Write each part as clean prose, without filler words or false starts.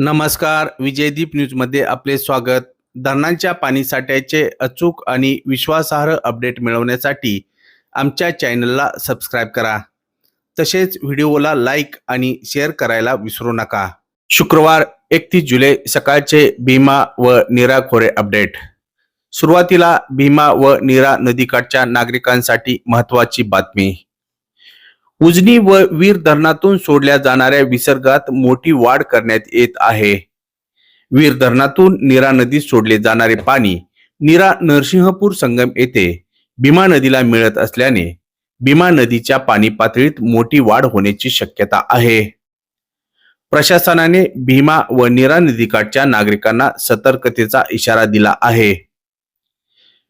नमस्कार. विजयदीप न्यूजमध्ये आपले स्वागत. धरणांच्या पाणीसाठ्याचे अचूक आणि विश्वासार्ह अपडेट मिळवण्यासाठी आमच्या चॅनलला सबस्क्राईब करा. तसेच व्हिडिओला लाईक आणि शेअर करायला विसरू नका. शुक्रवार 31 जुलै सकाळचे भीमा व नीरा खोरे अपडेट. सुरुवातीला भीमा व नीरा नदीकाठच्या नागरिकांसाठी महत्त्वाची बातमी. उजनी व वीर धरणातून सोडल्या जाणाऱ्या विसर्गात मोठी वाढ करण्यात येत आहे. वीर धरणातून नीरा नदीत सोडले जाणारे पाणी नीरा नरसिंहपूर संगम येथे भीमा नदीला मिळत असल्याने भीमा नदीच्या पाणी पातळीत मोठी वाढ होण्याची शक्यता आहे. प्रशासनाने भीमा व नीरा नदीकाठच्या नागरिकांना सतर्कतेचा इशारा दिला आहे.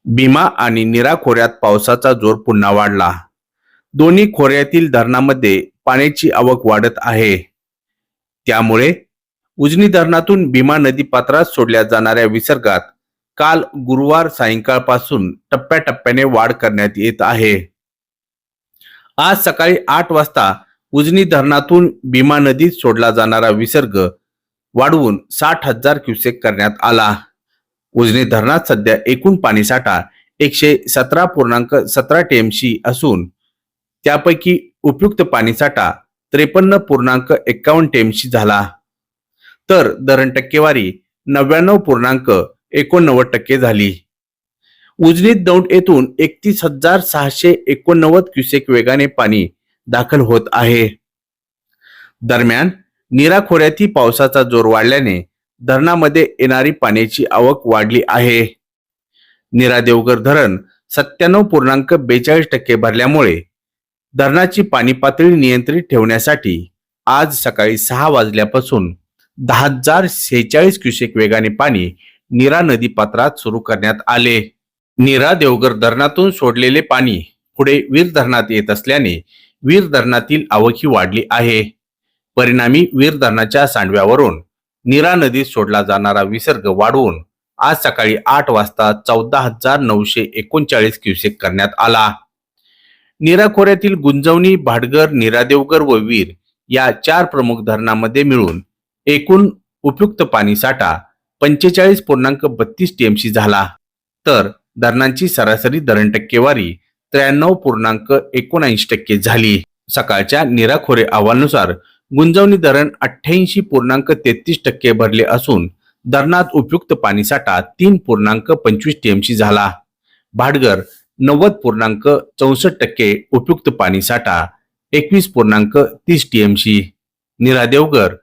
भीमा आणि नीरा खोऱ्यात पावसाचा जोर पुन्हा वाढला. दोन्ही खोऱ्यातील धरणांमध्ये पाण्याची आवक वाढत आहे. त्यामुळे उजनी धरणातून भीमा नदी पात्रात सोडल्या जाणाऱ्या विसर्गात काल गुरुवार सायंकाळपासून टप्प्याटप्प्याने वाढ करण्यात येत आहे. आज सकाळी 8 वाजता उजनी धरणातून भीमा नदीत सोडला जाणारा विसर्ग वाढवून 60,000 क्युसेक करण्यात आला. उजनी धरणात सध्या एकूण पाणीसाठा 117.17 टीएमसी असून त्यापैकी उपयुक्त पाणीसाठा 53.51 टीएमसी झाला. तर धरण टक्केवारी 99.89% झाली. उजनीत दौंड येथून 31,689 क्युसेक वेगाने पाणी दाखल होत आहे. दरम्यान नीरा खोऱ्यातील पावसाचा जोर वाढल्याने धरणामध्ये येणारी पाण्याची आवक वाढली आहे. नीरा देवघर धरण 97.42% भरल्यामुळे धरणाची पाणी पातळी नियंत्रित ठेवण्यासाठी आज सकाळी 6 वाजल्यापासून 10,046 क्युसेक वेगाने पाणी नीरा नदी पात्रात सुरू करण्यात आले. नीरा देवघर धरणातून सोडलेले पाणी पुढे वीर धरणात येत असल्याने वीर धरणातील आवकही वाढली आहे. परिणामी वीर धरणाच्या सांडव्यावरून नीरा नदीत सोडला जाणारा विसर्ग वाढवून आज सकाळी 8 वाजता 14,939 क्युसेक करण्यात आला. नीरा खोऱ्यातील गुंजवणी, भाटघर, नीरा देवघर व वीर या 4 प्रमुख धरणांमध्ये मिळून एकूण उपयुक्त पाणीसाठा 45.32 टीएमसी झाला. तर धरणांची सरासरी धरण टक्केवारी 93.79% झाली. सकाळच्या नीरा खोरे अहवालानुसार गुंजवणी धरण 88.33% भरले असून धरणात उपयुक्त पाणीसाठा 3.25 टीएमसी झाला. भाटघर 90.64% उपयुक्त पाणीसाठा 21.30 टीएमसी. नीरा देवघर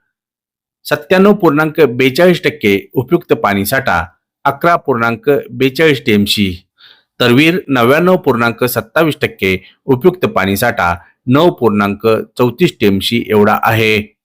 97.42% उपयुक्त पाणीसाठा 11.42 टीएमसी. तर वीर 99.27% उपयुक्त पाणीसाठा 9.34 टीएमसी एवढा आहे.